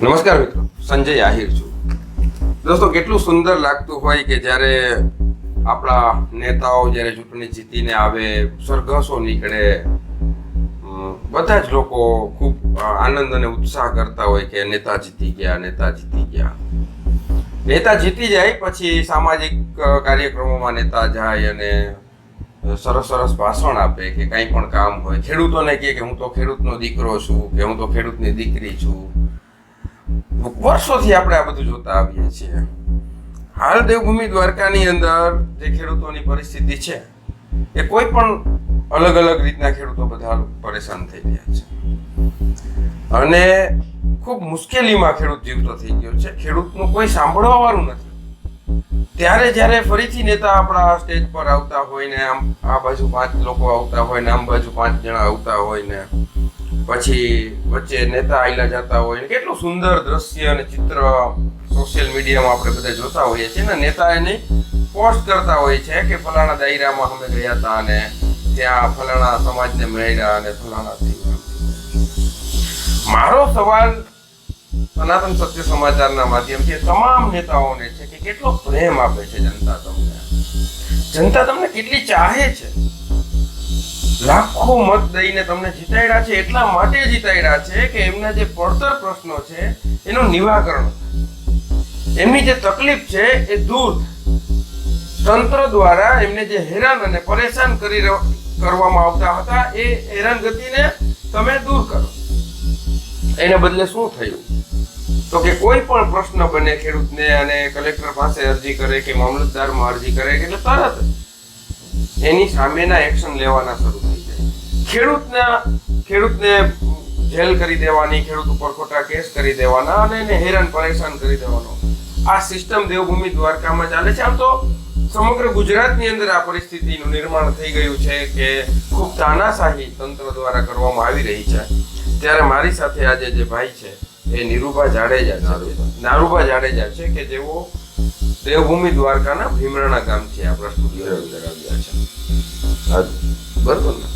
નમસ્કાર મિત્રો, સંજય આહિર છું. દોસ્તો, કેટલું સુંદર લાગતું હોય કે જ્યારે આપણા નેતાઓ જ્યારે ચૂંટણી જીતીને આવે, સરઘસો નીકળે, બધા જ લોકો ખૂબ આનંદ અને ઉત્સાહ કરતા હોય કે નેતા જીતી ગયા, નેતા જીતી ગયા. નેતા જીતી જાય પછી સામાજિક કાર્યક્રમોમાં નેતા જાય અને સરસ સરસ ભાષણ આપે કે કંઈ પણ કામ હોય, ખેડૂતોને કહે કે હું તો ખેડૂતનો દીકરો છું, કે હું તો ખેડૂતની દીકરી છું. વર્ષોથી આપણે આ બધું જોતા આવીએ છીએ. હાલ દેવભૂમિ દ્વારકાની અંદર જે ખેડૂતોની પરિસ્થિતિ છે એ કોઈ પણ અલગ અલગ રીતના ખેડૂતો બધા પરેશાન થઈ રહ્યા છે અને ખૂબ મુશ્કેલીમાં ખેડૂત જીવતો થઈ ગયો છે. ખેડૂતનું કોઈ સાંભળવા વાળું નથી. ત્યારે જ્યારે ફરીથી નેતા આપણા સ્ટેજ પર આવતા હોય ને, આમ આ બાજુ 5 લોકો આવતા હોય ને આમ બાજુ 5 જણા આવતા હોય ને પછી વચ્ચે નેતા આયલા જતા હોય ને, કેટલું સુંદર દ્રશ્ય અને ચિત્ર સોશિયલ મીડિયામાં આપણે બધા જોતા હોઈએ છીએ ને. નેતા એની પોસ્ટ કરતા હોય છે કે ફલાણા દાયરામાં અમે ગયા હતા અને ત્યાં ફલાણા સમાજને મળ્યા અને ફલાણા થઈ. મારો સવાલ સનાતન સત્ય સમાચારના માધ્યમથી તમામ નેતાઓને છે કે કેટલો પ્રેમ આપે છે જનતા તમને. જનતા તમને કેટલી ચાહે છે. લાખો મત દઈને તમને જીતાડ્યા છે. એટલા માટે જીતાડ્યા છે કે એમના જે પડતર પ્રશ્નો છે એનું નિવારણ થાય, એમની જે તકલીફ છે એ દૂર. તંત્ર દ્વારા એમને જે હેરાન અને પરેશાન કરવામાં આવતા હતા એ હેરાનગતિને તમે દૂર કરો. એને બદલે શું થયું તો કે કોઈ પણ પ્રશ્ન બને ખેડૂતને અને કલેક્ટર પાસે અરજી કરે કે મામલતદારમાં અરજી કરે એટલે તરત એની સામેના એક્શન લેવાના શરૂ થઈ જાય. ખેડૂતને જેલ કરી દેવાની, ખેડૂત ઉપર ખોટા કેસ કરી દેવાના અને એને હેરાન પરેશાન કરી દેવાનો. આ સિસ્ટમ દેવભૂમિ દ્વારકામાં ચાલે છે. આમ તો સમગ્ર ગુજરાતની અંદર આ પરિસ્થિતિનું નિર્માણ થઈ ગયું છે કે ખૂબ તાનાશાહી તંત્ર દ્વારા કરવામાં આવી રહી છે. ત્યારે મારી સાથે આજે જે ભાઈ છે એ નારુભા જાડેજા છે કે જેઓ દેવભૂમિ દ્વારકાના ભીમરાણા ગામથી આપણા સ્ટુડિયો અંદર આવ્યા છે. બરોબર ને?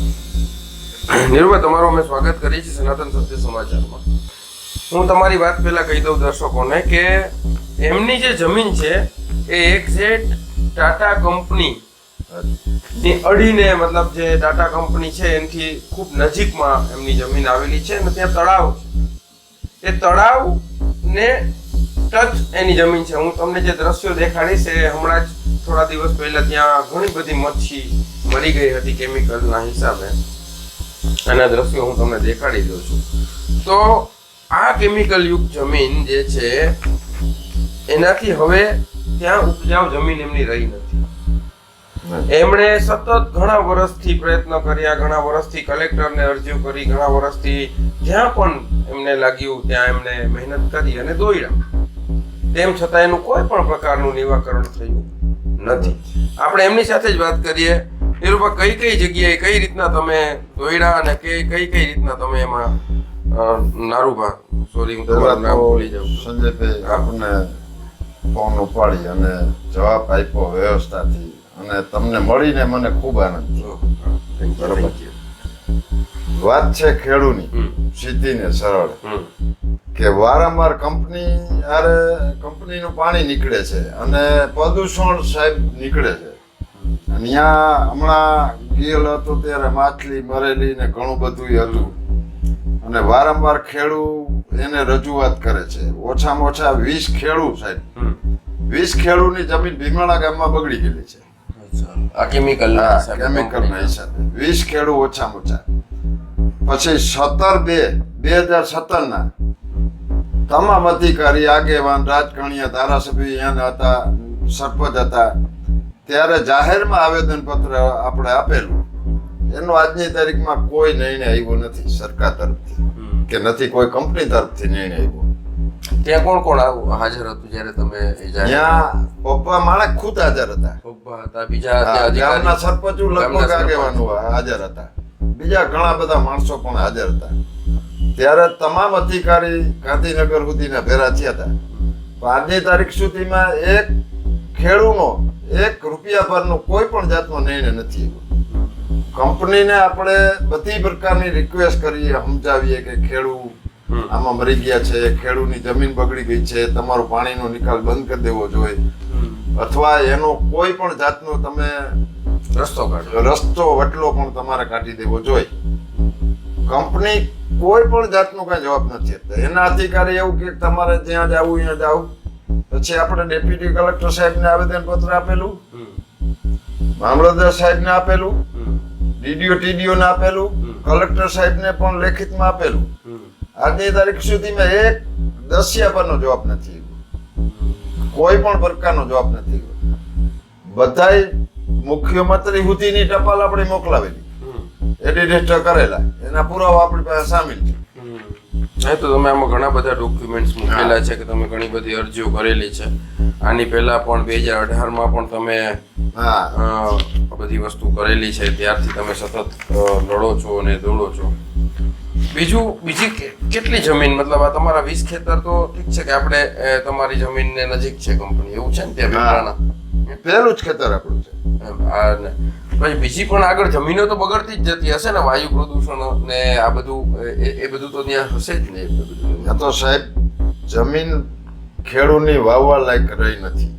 નારુભા, તમારું અમે સ્વાગત કરીએ છીએ સનાતન સત્ય સમાચારમાં. હું તમારી વાત પહેલા કહી દઉં દર્શકોને કે એમની જે જમીન છે એ એક્ઝેક્ટ ટાટા કંપની ની અડીને, મતલબ જે ટાટા કંપની છે એનાથી ખૂબ નજીકમાં એમની જમીન આવેલી છે અને ત્યાં તળાવ છે. એ તળાવ ને ટચ એની જમીન છે. હું તમને જે દ્રશ્યો દેખાડીશ એ હમણાં જ થોડા દિવસ પહેલા ત્યાં ઘણી બધી મચ્છી મરી ગઈ હતી કેમિકલના હિસાબે. આના દ્રશ્યો હું તમને દેખાડી દઉં છું. તો આ કેમિકલ યુક્ત જમીન જે છે એનાથી હવે ત્યાં ઉપજાવ જમીન એમની રહી નથી. એમણે સતત ઘણા વર્ષથી પ્રયત્ન કર્યા, ઘણા વર્ષથી કલેક્ટરને અરજીઓ કરી, ઘણા વર્ષથી જ્યાં પણ એમને લાગ્યું ત્યાં એમને મહેનત કરી અને દોડ્યા. તેમ છતાં એનું કોઈ પણ પ્રકારનું નિવારણ થયું નથી. આપણે એમની સાથે જ વાત કરીએ. નારુભા, કઈ જગ્યાએ કઈ રીતના તમે દોડ્યા અને કઈ રીતના તમે એમાં નારુભા, સોરી હું તમારું નામ ભૂલી જાઉં. સંજયભાઈ આપણને ફોન ઉપાડી અને જવાબ આપ્યો વ્યવસ્થાથી અને તમને મળીને મને ખૂબ આનંદ થયો. વાત છે ખેડૂની, સીધી ને સરળ, કે વારંવાર કંપનીનું પાણી નીકળે છે અને પ્રદૂષણ સાહેબ નીકળે છે. ત્યાં હમણાં ગયેલ હતો ત્યારે માછલી મરેલી ને ઘણું બધું હતું અને વારંવાર ખેડૂત એને રજૂઆત કરે છે. ઓછામાં ઓછા 20 ખેડૂત સાહેબ, 20 ખેડૂતની જમીન ભીમરાણા ગામમાં બગડી ગયેલી છે. આ કેમિકલના હિસાબે 20 ખેડૂત ઓછામાં ઓછા. પછી 17/2/2017 તમામ અધિકારી, આગેવાન, રાજકારણીય, ધારાસભ્ય એના હતા, સરપંચ હતા, ત્યારે જાહેરમાં આવેદનપત્ર આપણે આપેલું. એનો આજની તારીખમાં કોઈ નિર્ણય આવ્યો નથી સરકાર તરફથી કે નથી કોઈ કંપની તરફથી નિર્ણય આવ્યો. ત્યાં કોણ કોણ હાજર હતું જ્યારે તમે? ત્યાં પપ્પા માણસ ખુદ હાજર હતા. પપ્પા હતા, બીજા ગામના સરપંચો લગભગ આગેવાનો હાજર હતા, બીજા ઘણા બધા માણસો પણ હાજર હતા. ત્યારે તમામ અધિકારી ગાંધીનગર સુધીના ભેરા થયા હતા. આજની તારીખ સુધીમાં એક ખેડૂતનો 1 રૂપિયા પરનો કોઈ પણ જાતનો નિર્ણય નથી. કંપનીને આપણે બધી પ્રકારની રિક્વેસ્ટ કરીએ, સમજાવીએ કે ખેડૂત આમાં મરી ગયા છે, ખેડૂતની જમીન બગડી ગઈ છે, તમારો પાણીનો નિકાલ બંધ કરી દેવો જોઈએ, અથવા એનો કોઈ પણ જાતનો તમે રસ્તો વટલો પણ તમારે કાઢી દેવો જોઈએ. કંપની કોઈ પણ જાતનો કઈ જવાબ નથી આપતા. એના અધિકારી એવું કે તમારે જ્યાં જવું ત્યાં જાવ. પછી આપણે ડેપ્યુટી કલેક્ટર સાહેબને આવેદન પત્ર આપેલું, મામલતદાર સાહેબને આપેલું, ટીડીઓ ને આપેલું, કલેક્ટર સાહેબને પણ લેખિતમાં આપેલું. આજની તારીખ સુધીમાં એક દસિયા પરનો જવાબ નથી, કોઈ પણ પ્રકારનો જવાબ નથી. બધાય મુખ્યમંત્રી સુધીની ટપાલ આપણે મોકલાવેલી, એડિટ કરેલા, એના પુરાવા આપણી પાસે સામેલ છે. તો તમે આમાં ઘણા બધા ડોક્યુમેન્ટ્સ મૂકેલા છે કે તમે ઘણી બધી અરજીઓ કરેલી છે. આની પહેલા પણ 2018માં પણ તમે બધી વસ્તુ કરેલી છે. ત્યારથી તમે સતત લડો છો અને દોડો છો. બીજી કેટલી જમીન, મતલબ આ તમારા 20 ખેતર તો ઠીક છે કે આપણે તમારી જમીનને નજીક છે કંપની, એવું છે ને? ત્યાં ભીમરાણા પહેલું જ ખેતર આપણું છે. પછી બીજી પણ આગળ જમીનો તો બગડતી જ જતી હશે ને, વાયુ પ્રદૂષણ ને આ બધું, એ બધું તો ત્યાં હશે જ ને? ત્યાં તો સાહેબ જમીન ખેડૂતની વાવવા લાયક રહી નથી.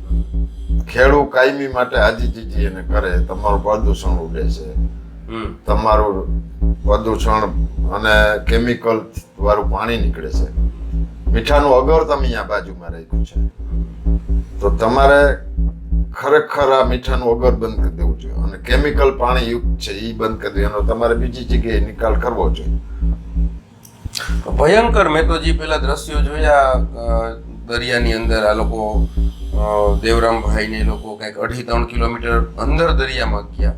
ખેડૂત કાયમી માટે આજીજી એને કરે, તમારું પ્રદૂષણ ઉડે છે, તમારું પ્રદૂષણ અને કેમિકલ વાળું પાણી નીકળે છે, મીઠાનું અગર તમે અહીંયા બાજુમાં રાખ્યું છે, તો તમારે ખરેખર આ મીઠાનું અગર બંધ કરી દેવું જોઈએ અને કેમિકલ પાણી યુક્ત છે એ બંધ કરી દેવું, એનો તમારે બીજી જગ્યાએ નિકાલ કરવો જોઈએ. ભયંકર. મેં તો જે પેલા દ્રશ્યો જોયા દરિયાની અંદર, આ લોકો દેવરામભાઈ ને લોકો કંઈક 2.5-3 કિલોમીટર અંદર દરિયામાં ગયા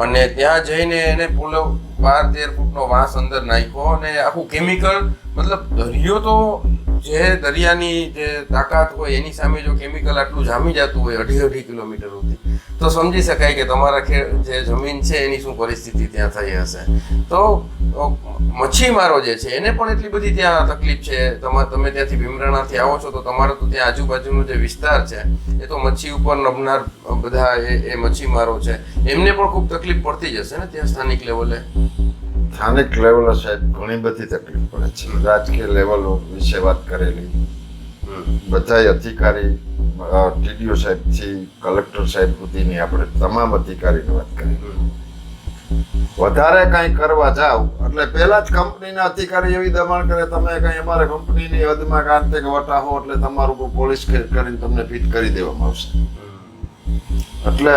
અને ત્યાં જઈને એને 12-13 ફૂટનો વાંસ અંદર નાખ્યો અને આખું કેમિકલ, મતલબ દરિયો તો જે દરિયાની જે તાકાત હોય એની સામે જો કેમિકલ આટલું જામી જતું હોય 2.5 કિલોમીટર સુધી, તો સમજી શકાય કે તમારા જે જમીન છે એની શું પરિસ્થિતિ ત્યાં થઈ હશે. તો મચ્છીમારો જે છે એને પણ એટલી બધી ત્યાં તકલીફ છે. તમે ત્યાંથી ભીમરાણાથી આવો છો તો તમારો તો ત્યાં આજુબાજુનો જે વિસ્તાર છે એ તો મચ્છી ઉપર નભનાર બધા એ મચ્છીમારો છે, એમને પણ ખૂબ તકલીફ પડતી જશે ને ત્યાં સ્થાનિક લેવલે? સ્થાનિક લેવલે સાહેબ ઘણી બધી તકલીફ પડે છે. રાજકીય લેવલો વિશે વાત કરેલી, બધા અધિકારી ટીડીઓ સાહેબથી કલેક્ટર સાહેબ સુધીની આપણે તમામ અધિકારીની વાત કરી. વધારે કંઈ કરવા જાવ એટલે પહેલા જ કંપનીના અધિકારી એવી દબાણ કરે, તમે કંઈ અમારે કંપનીની હદમાં કાંતે વટાવો એટલે તમારું પોલીસ કરીને તમને ફીટ કરી દેવામાં આવશે. એટલે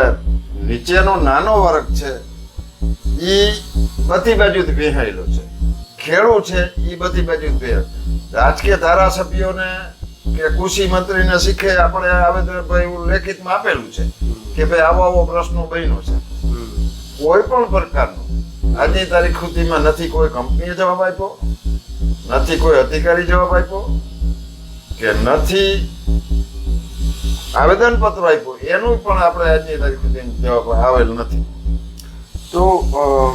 નીચેનો નાનો વર્ગ છે એ બધી બાજુથી બેહાયેલો છે, ખેડૂત છે એ બધી બાજુ બેહાય. રાજકીય ધારાસભ્યોને કે કૃષિ મંત્રીને શીખે આપણે આવેદન ભાઈ એવું લેખિતમાં આપેલું છે કે ભાઈ આવો પ્રશ્નો બન્યો છે. કોઈ પણ પ્રકારનો આજની તારીખ સુધીમાં નથી કોઈ કંપનીએ જવાબ આપ્યો, નથી કોઈ અધિકારી જવાબ આપ્યો, કે નથી આવેદન પત્ર આપ્યું, એનું પણ આપણે આજની તારીખ સુધી જવાબ આવેલ નથી. તો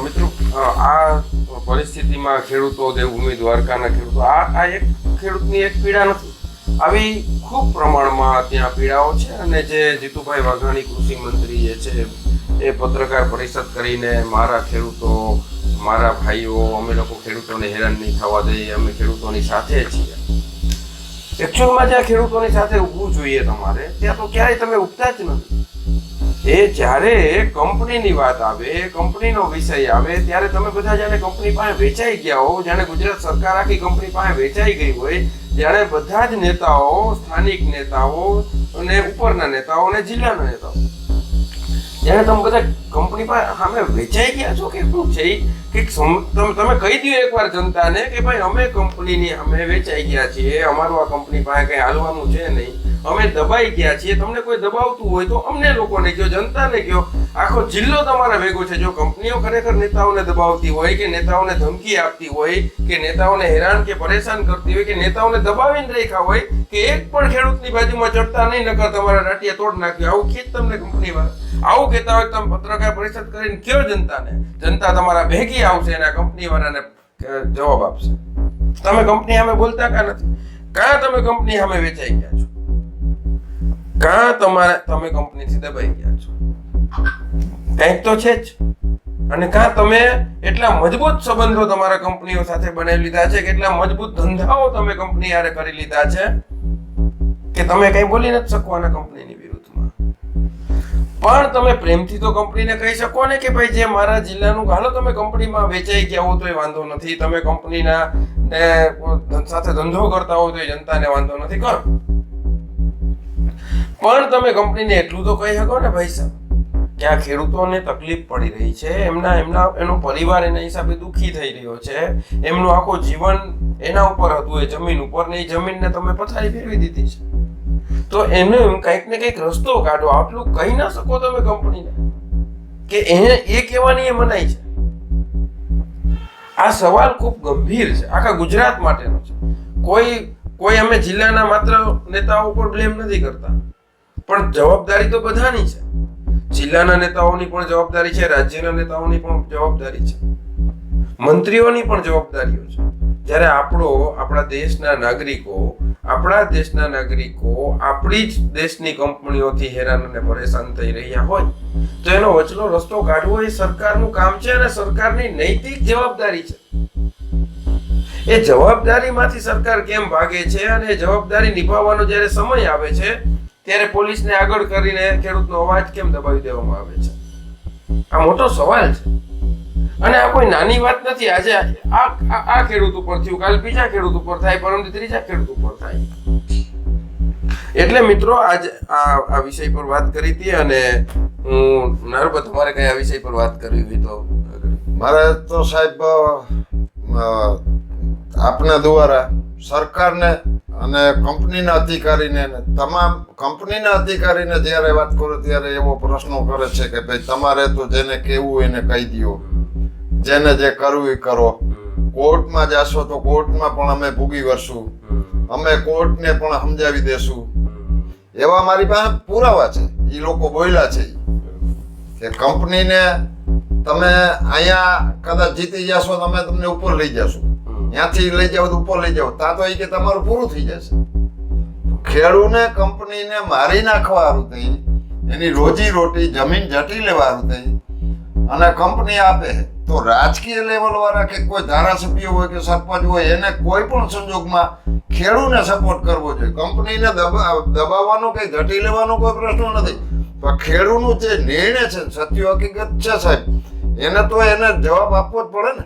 મિત્રો, આ પરિસ્થિતિમાં ખેડૂતો, દેવભૂમિ દ્વારકાના ખેડૂતો, આ એક ખેડૂતની એક પીડા નથી, આવી ખૂબ પ્રમાણમાં ત્યાં પીડાઓ છે. અને જે જીતુભાઈ વાઘાણી કૃષિ મંત્રી જે છે એ પત્રકાર પરિષદ કરીને મારા ખેડૂતો, મારા ભાઈઓ, અમે લોકો ખેડૂતોને હેરાન નહીં થવા દઈએ, અમે ખેડૂતોની સાથે છીએ. એકચ્યુઅલમાં જ્યાં ખેડૂતોની સાથે ઊભવું જોઈએ તમારે, ત્યાં તો ક્યારેય તમે ઊભતા જ નથી. એ જ્યારે કંપનીની વાત આવે, કંપનીનો વિષય આવે, ત્યારે તમે બધા જાણે કંપની પાસે વેચાઈ ગયા હો, જાણે ગુજરાત સરકાર આખી કંપની પાસે વેચાઈ ગઈ હોય, જાણે બધા જ નેતાઓ, સ્થાનિક નેતાઓ અને ઉપરના નેતાઓ અને જિલ્લાના નેતાઓ, જાણે તમે બધા કંપની પાસે સામે વેચાઈ ગયા છો કે શું છે? કે તમે કહી દો એકવાર જનતાને કે ભાઈ અમે કંપનીની અમે વેચાઈ ગયા છીએ, અમારું આ કંપની પાસે કઈ હાલવાનું છે નહીં, અમે દબાઈ ગયા છીએ. તમને કોઈ દબાવતું હોય તો અમને લોકોને કહો, જનતાને કહો. આખો જિલ્લો તમારા ભેગો છે. જો કંપનીઓ ખરેખર નેતાઓને દબાવતી હોય કે નેતાઓને ધમકી આપતી હોય કે નેતાઓને હેરાન કે પરેશાન કરતી હોય કે નેતાઓને દબાવીને રાખ્યા હોય કે એક પણ ખેડૂતની બાજુમાં ચડતા નહીં, નકર તમારા ટાટિયા તોડ નાખ્યો, આવું કીધ તમને કંપની વાળા આવું કહેતા હોય, તમે પત્રકાર પરિષદ કરીને કયો જનતાને, જનતા તમારા ભેગી આવશે અને કંપની વાળાને જવાબ આપશે. તમે કંપની સામે બોલતા કાં નથી? કાં તમે કંપની સામે વેચાઈ ગયા છો, કાં તમે કંપનીથી દબાઈ ગયા છો? કંઈક તો છે જ. અને કાં તમે એટલા મજબૂત સંબંધો તમારા કંપનીઓ સાથે બનાવી લીધા છે કે એટલા મજબૂત ધંધાઓ તમે કંપની હારે કરી લીધા છે કે તમે કઈ બોલી નથી શકવાના કંપનીની વિરુદ્ધમાં. પણ તમે પ્રેમથી તો કંપનીને કહી શકો ને કે ભાઈ જે મારા જિલ્લાનું હાલો તમે કંપનીમાં વેચાઈ ગયા હો તો વાંધો નથી, તમે કંપનીના સાથે ધંધો કરતા હો તો જનતાને વાંધો નથી, કરો. પણ તમે કંપનીને એટલું તો કહી શકો ને ભાઈ સાહેબ કે આ ખેડૂતોને તકલીફ પડી રહી છે, એનો પરિવાર એના હિસાબે દુઃખી થઈ રહ્યો છે, એમનું આખું જીવન એના ઉપર હતું, એ જમીન ઉપર ને એ જમીનને તમે પથારી ફેરવી દીધી છે, તો એને કંઈક ને કંઈક રસ્તો કાઢો. આટલું કહી ના શકો તમે કંપનીને કે એ કહેવાની એ મનાઈ છે? આ સવાલ ખૂબ ગંભીર છે, આખા ગુજરાત માટેનો છે. કોઈ અમે જિલ્લાના માત્ર નેતાઓ ઉપર બ્લેમ નથી કરતા, પણ જવાબદારી તો બધાની છે. જિલ્લાના નેતાઓની પણ જવાબદારી છે, રાજ્યના નેતાઓની પણ જવાબદારી છે, મંત્રીઓની પણ જવાબદારીઓ છે. જ્યારે આપણા દેશના નાગરિકો આપણી જ દેશની કંપનીઓથી હેરાન અને પરેશાન થઈ રહ્યા હોય તો એનો વચલો રસ્તો કાઢવો એ સરકારનું કામ છે અને સરકારની નૈતિક જવાબદારી છે. એ જવાબદારીમાંથી સરકાર કેમ ભાગે છે અને જવાબદારી નિભાવવાનો જ્યારે સમય આવે છે ત્યારે પોલીસને આગળ કરીને ખેડૂતનો અવાજ કેમ દબાવી દેવામાં આવે છે? આ મોટો સવાલ છે અને આ કોઈ નાની વાત નથી. આજે આ ખેડૂત ઉપર થયું, કાલ બીજા ખેડૂત ઉપર થાય, પરમથી ત્રીજા ખેડૂત ઉપર થાય. એટલે મિત્રો આજે આ વિષય પર વાત કરી હતી અને હું નારુબા, તમારે કઈ આ વિષય પર વાત કરવી હોય તો? મારે તો સાહેબ આપના દ્વારા સરકારને અને કંપનીના અધિકારીને તમામ કંપનીના અધિકારીને જ્યારે વાત કરો ત્યારે એવો પ્રશ્નો કરે છે કે ભાઈ તમારે તો જેને કહેવું એને કહી દો, જેને જે કરવું એ કરો, કોર્ટમાં જાશો તો કોર્ટમાં પણ અમે ભોગી વળશું, અમે કોર્ટને પણ સમજાવી દેશું, એવા મારી પાસે પુરાવા છે. એ લોકો બોલ્યા છે કે કંપનીને તમે અહીંયા કદાચ જીતી જશો તો અમે તમને ઉપર લઈ જશું, ત્યાંથી લઈ જાવ તો ઉપર લઈ જાવ, ત્યાં તો એ કે તમારું પૂરું થઈ જશે. ખેડૂને કંપનીને મારી નાખવા હારું થઈ, એની રોજી રોટી જમીન જટી લેવા હારું થઈ અને કંપની આપે તો રાજકીય લેવલ વાળા કે કોઈ ધારાસભ્ય હોય કે સરપંચ હોય એને કોઈ પણ સંજોગમાં ખેડૂને સપોર્ટ કરવો જોઈએ. કંપનીને દબાવવાનો કે ઘટી લેવાનો કોઈ પ્રશ્ન નથી, પણ ખેડૂતનું જે નિર્ણય છે સત્ય હકીકત છે સાહેબ, એને તો એને જવાબ આપવો જ પડે ને.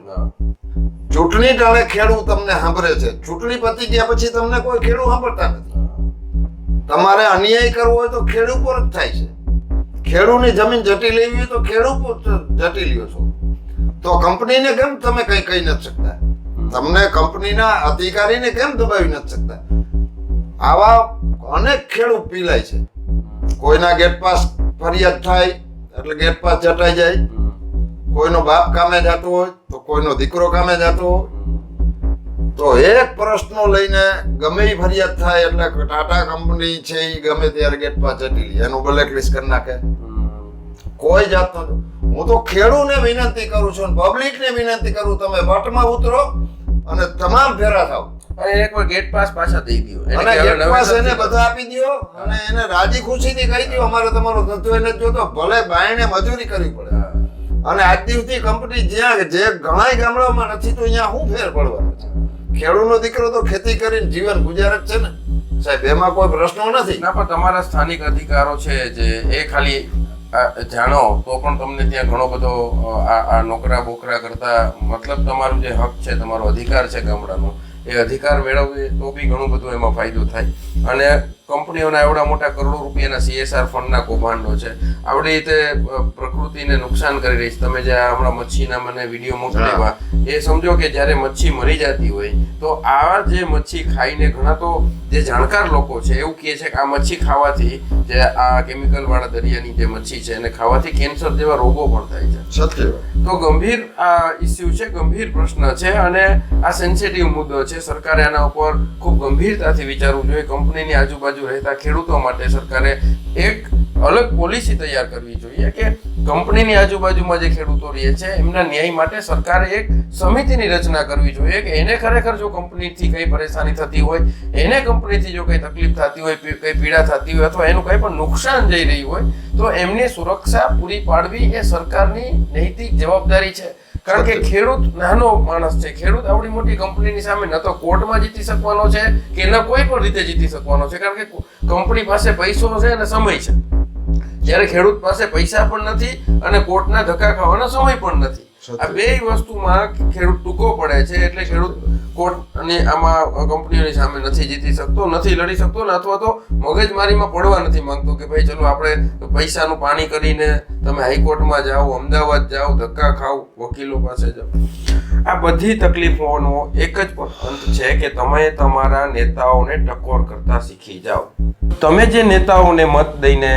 ચૂંટણી ટાણે ખેડૂત તમને સાંભળે છે, ચૂંટણી પતી ગયા પછી તમને કોઈ ખેડૂત સાંભળતા નથી. તમારે અન્યાય કરવો હોય તો ખેડૂત પર જ થાય છે. ખેડૂતની જમીન જટી લેવી હોય તો ખેડૂત જટી લ્યો છો, તો કંપનીને કેમ તમે કઈ કહી નથી શકતા? તમને કંપનીના અધિકારીને કેમ દબાવી નથી શકતા? આવા અનેક ખેડૂત પીલાય છે. કોઈના ગેટ પાસ ફરિયાદ થાય એટલે ગેટ પાસ જટાઈ જાય, કોઈનો બાપ કામે જતો હોય તો કોઈનો દીકરો કામે જતો હોય, તો એક પ્રશ્નો લઈને ગમે એ ફરિયાદ થાય એટલે ટાટા કંપની છે એ ગમે ત્યારે ગેટ પાસ જટી લે, એનું બ્લેકલિસ્ટ કરી નાખે. કોઈ જાતનો હું તો ખેડૂતને વિનંતી કરું છું, પબ્લિકને વિનંતી કરું, તમે વટમાં ઉતરો અને તમામ ફેરા થાવ અને એકવાર ગેટ પાસ પાછા દઈ દો અને ગેટ પાસ એને બધા આપી દો અને એને રાજી ખુશીથી કહી દો અમારે તમારો ધંધો એને જોતો, ભલે બાયણે મજૂરી કરવી પડે. અને આજ દિવસથી કંપની જ્યાં જે ઘણા ગામડાઓમાં નથી તો અહીંયા શું ફેર પડવાનો છે? ખેડૂતનો દીકરો તો ખેતી કરીને જીવન ગુજારે છે ને સાહેબ, એમાં કોઈ પ્રશ્નો નથી. ના, પણ તમારા સ્થાનિક અધિકારો છે જે એ ખાલી જાણો તો પણ તમને ત્યાં ઘણો બધો આ નોકરા બોકરા કરતા મતલબ તમારું જે હક છે, તમારો અધિકાર છે ગામડાનો, એ અધિકાર મેળવવે તો બી ઘણું બધું એમાં ફાયદો થાય. અને કંપનીઓના એવડા મોટા કરોડો રૂપિયાના CSR ફંડના કૌભાંડો છે, આવડી રીતે પ્રકૃતિને નુકસાન કરી રહી છે. તમે જે હમણાં મચ્છીના મને વિડીયો મોકલ્યા એ સમજો કે જ્યારે મચ્છી મરી જતી હોય તો આ જે મચ્છી ખાઈને ઘણા તો જે જાણકાર લોકો છે એવું કહે છે કે આ મચ્છી ખાવાથી જે આ કેમિકલ વાળા દરિયાની જે મચ્છી છે એને ખાવાથી કેન્સર જેવા રોગો પણ થાય છે. સત્ય. તો ગંભીર આ ઇસ્યુ છે, ગંભીર પ્રશ્ન છે અને આ સેન્સિટિવ મુદ્દો છે. સરકારે આના ઉપર ખૂબ ગંભીરતાથી વિચારવું જોઈએ. કંપનીની આજુબાજુ રહેતા ખેડૂતો માટે સરકારે એક અલગ પોલિસી તૈયાર કરવી જોઈએ કે કંપનીની આજુબાજુમાં જે ખેડૂતો રહે છે એમના ન્યાય માટે સરકારે એક સમિતિની રચના કરવી જોઈએ કે એને ખરેખર જો કંપનીથી કઈ પરેશાની થતી હોય, એને કંપનીથી જો કઈ તકલીફ થતી હોય, કઈ પીડા થતી હોય અથવા એનું કઈ પણ નુકસાન જઈ રહ્યું હોય તો એમની સુરક્ષા પૂરી પાડવી એ સરકારની નૈતિક જવાબદારી છે. કારણ કે ખેડૂત નાનો માણસ છે. ખેડૂત આવડી મોટી કંપનીની સામે ન તો કોર્ટમાં જીતી શકવાનો છે કે ન કોઈ પણ રીતે જીતી શકવાનો છે, કારણ કે કંપની પાસે પૈસો છે અને સમય છે. જ્યારે ખેડૂત પાસે પૈસા પણ નથી અને કોર્ટના ધક્કા ખાવાનો સમય પણ નથી. આ બે વસ્તુમાં ખેડૂત ટૂંકો પડે છે. એટલે ખેડૂત કોર્ટની આમાં કંપનીઓની સામે નથી જીતી શકતો, નથી લડી શકતો, ને અથવા તો મગજમારીમાં પડવા નથી માંગતો કે ભાઈ ચલો આપણે પૈસાનું પાણી કરીને તમે હાઈકોર્ટમાં જાઓ, અમદાવાદ જાઓ, ધક્કા ખાઓ, વકીલો પાસે જાઓ. આ બધી તકલીફોનો એક જ અંત છે કે તમે તમારા નેતાઓને ટકોર કરતા શીખી જાઓ. તમે જે નેતાઓને મત દઈને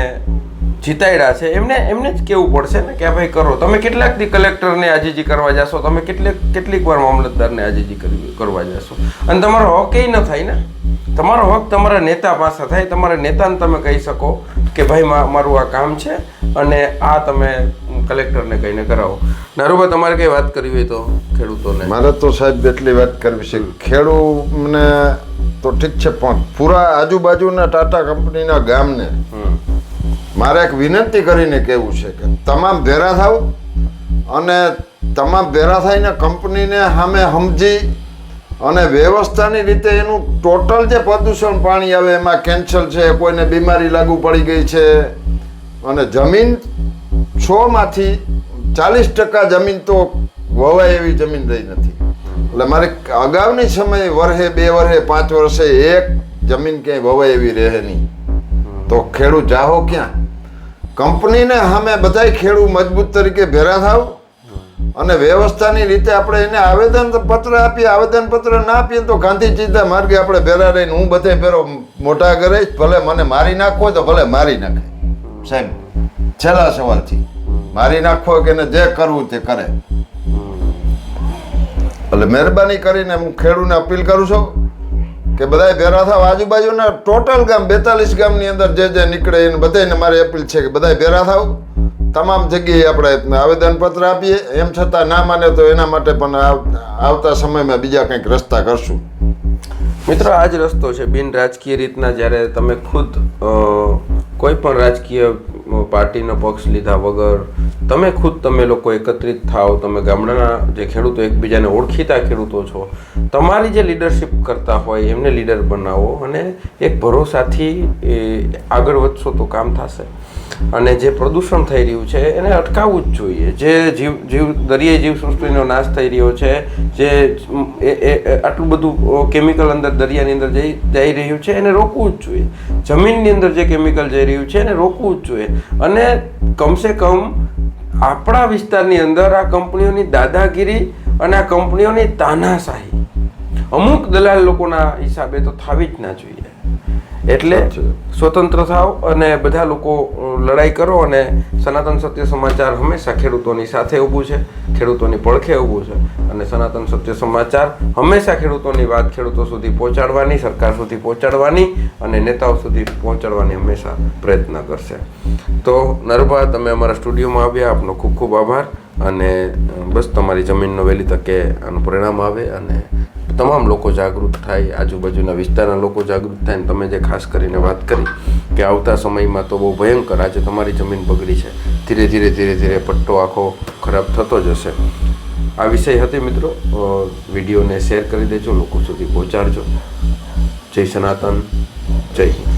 જીતાડ્યા છે એમને જ કેવું પડશે ને કે ભાઈ કરો. તમે કેટલાક દી કલેક્ટરને આજીજી કરવા જશો, તમે કેટલીક વાર મામલતદારને આજીજી કરવા જશો અને તમારો હક એ ન થાય ને. તમારો હક તમારા નેતા પાસે થાય. તમારા નેતાને તમે કહી શકો કે ભાઈ મારું આ કામ છે અને આ તમે કલેક્ટરને કહીને કરાવો. નારુભાઈ, તમારે કઈ વાત કરવી હોય તો ખેડૂતોને. મારે તો સાહેબ એટલી વાત કરવી છે, ખેડૂતને તો ઠીક છે પણ પૂરા આજુબાજુના ટાટા કંપનીના ગામને મારે એક વિનંતી કરીને કહેવું છે કે તમામ ભેરા થાવ અને તમામ ભેરા થઈને કંપનીને સામે સમજી અને વ્યવસ્થાની રીતે એનું ટોટલ જે પ્રદૂષણ પાણી આવે એમાં કેન્સર છે, કોઈને બીમારી લાગુ પડી ગઈ છે અને જમીન 100માંથી 40% જમીન તો વવાય એવી જમીન રહી નથી. એટલે મારે અગાઉની સમયે વર્ષે 2 વર્ષે 5 વર્ષે એક જમીન ક્યાંય વવાય એવી રહે નહીં. તો ખેડૂત જાહો ક્યાં? કંપનીને સામે બધાય ખેડૂત મજબૂત તરીકે ભેરા થાવ અને વ્યવસ્થાની રીતે આપણે એને આવેદનપત્ર આપીએ. આવેદનપત્ર ના આપીએ તો ગાંધીજીના માર્ગે આપણે ભેરા રહીને હું બધે ભેરો મોટા કરીશ, ભલે મને મારી નાખવો તો ભલે મારી નાખે. સાહેબ, છેલ્લા સવાલથી મારી નાખવો કે જે કરવું તે કરે. એટલે મહેરબાની કરીને હું ખેડૂતને અપીલ કરું છું કે બધાય ભેરા થાવ. આજુબાજુના ટોટલ ગામ 42 ગામની અંદર જે નીકળે એને બધાને મારી અપીલ છે કે બધાય ભેરા થાવ. તમામ જગ્યાએ આપણે આવેદનપત્ર આપીએ. એમ છતાં ના માને તો એના માટે પણ આવતા સમયમાં બીજા કંઈક રસ્તા કરશું. મિત્રો, આ જ રસ્તો છે. બિન રાજકીય રીતના જ્યારે તમે ખુદ કોઈ પણ રાજકીય પાર્ટીનો પક્ષ લીધા વગર તમે લોકો એકત્રિત થાવ, તમે ગામડાના જે ખેડૂતો એકબીજાને ઓળખીતા ખેડૂતો છો, તમારી જે લીડરશિપ કરતા હોય એમને લીડર બનાવો અને એક ભરોસાથી આગળ વધશો તો કામ થશે. અને જે પ્રદૂષણ થઈ રહ્યું છે એને અટકાવવું જ જોઈએ. જે દરિયાઈ જીવસૃષ્ટિનો નાશ થઈ રહ્યો છે, જે આટલું બધું કેમિકલ અંદર દરિયાની અંદર જઈ રહ્યું છે એને રોકવું જ જોઈએ. જમીનની અંદર જે કેમિકલ જઈ રહ્યું છે એને રોકવું જ જોઈએ. અને કમસે કમ આપણા વિસ્તારની અંદર આ કંપનીઓની દાદાગીરી અને આ કંપનીઓની તાનાશાહી અમુક દલાલ લોકોના હિસાબે તો થવી જ ના જોઈએ. એટલે સ્વતંત્ર થાવ અને બધા લોકો લડાઈ કરો. અને સનાતન સત્ય સમાચાર હંમેશા ખેડૂતોની સાથે ઊભું છે, ખેડૂતોની પડખે ઊભું છે. અને સનાતન સત્ય સમાચાર હંમેશા ખેડૂતોની વાત ખેડૂતો સુધી પહોંચાડવાની, સરકાર સુધી પહોંચાડવાની અને નેતાઓ સુધી પહોંચાડવાની હંમેશા પ્રયત્ન કરશે. તો નરભા, તમે અમારા સ્ટુડિયોમાં આવ્યા, આપનો ખૂબ ખૂબ આભાર. અને બસ તમારી જમીનનો વહેલી તકે આનું પરિણામ આવે અને તમામ લોકો જાગૃત થાય, આજુબાજુના વિસ્તારના લોકો જાગૃત થાય. અને તમે જે ખાસ કરીને વાત કરી કે આવતા સમયમાં તો બહુ ભયંકર, આજે તમારી જમીન બગડી છે, ધીરે ધીરે પટ્ટો આખો ખરાબ થતો જશે. આ વિષય હતી મિત્રો. વિડીયોને શેર કરી દેજો, લોકો સુધી પહોંચાડજો. જય સનાતન, જય હિન્દ.